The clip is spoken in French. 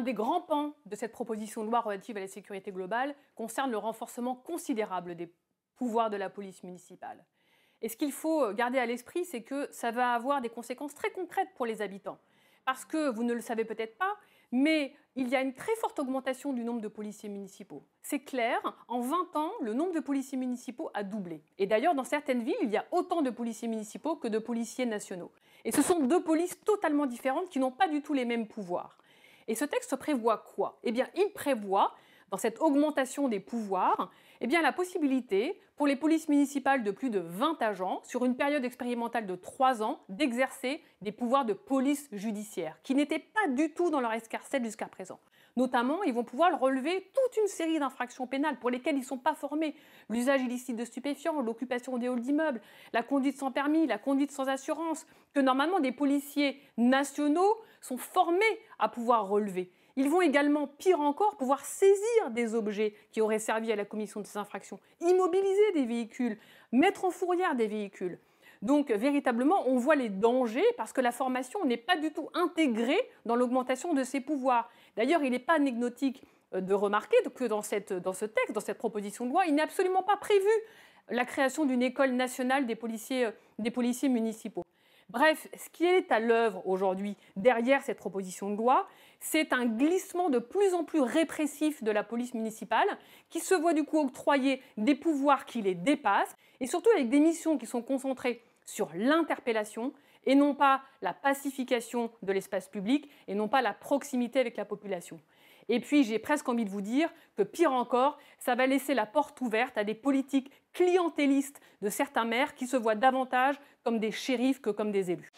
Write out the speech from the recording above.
des grands pans de cette proposition de loi relative à la sécurité globale concerne le renforcement considérable des pouvoirs de la police municipale. Et ce qu'il faut garder à l'esprit, c'est que ça va avoir des conséquences très concrètes pour les habitants. Parce que vous ne le savez peut-être pas, mais il y a une très forte augmentation du nombre de policiers municipaux. C'est clair, en 20 ans, le nombre de policiers municipaux a doublé. Et d'ailleurs, dans certaines villes, il y a autant de policiers municipaux que de policiers nationaux. Et ce sont deux polices totalement différentes qui n'ont pas du tout les mêmes pouvoirs. Et ce texte prévoit quoi? Eh bien, il prévoit, dans cette augmentation des pouvoirs, eh bien, la possibilité pour les polices municipales de plus de 20 agents, sur une période expérimentale de 3 ans, d'exercer des pouvoirs de police judiciaire, qui n'étaient pas du tout dans leur escarcelle jusqu'à présent. Notamment, ils vont pouvoir relever toute une série d'infractions pénales pour lesquelles ils ne sont pas formés. L'usage illicite de stupéfiants, l'occupation des halls d'immeubles, la conduite sans permis, la conduite sans assurance, que normalement des policiers nationaux sont formés à pouvoir relever. Ils vont également, pire encore, pouvoir saisir des objets qui auraient servi à la commission de ces infractions, immobiliser des véhicules, mettre en fourrière des véhicules. Donc, véritablement, on voit les dangers parce que la formation n'est pas du tout intégrée dans l'augmentation de ses pouvoirs. D'ailleurs, il n'est pas anecdotique de remarquer que dans ce texte, dans cette proposition de loi, il n'est absolument pas prévu la création d'une école nationale des policiers municipaux. Bref, ce qui est à l'œuvre aujourd'hui derrière cette proposition de loi, c'est un glissement de plus en plus répressif de la police municipale qui se voit du coup octroyer des pouvoirs qui les dépassent et surtout avec des missions qui sont concentrées sur l'interpellation et non pas la pacification de l'espace public et non pas la proximité avec la population. Et puis j'ai presque envie de vous dire que pire encore, ça va laisser la porte ouverte à des politiques clientélistes de certains maires qui se voient davantage comme des shérifs que comme des élus.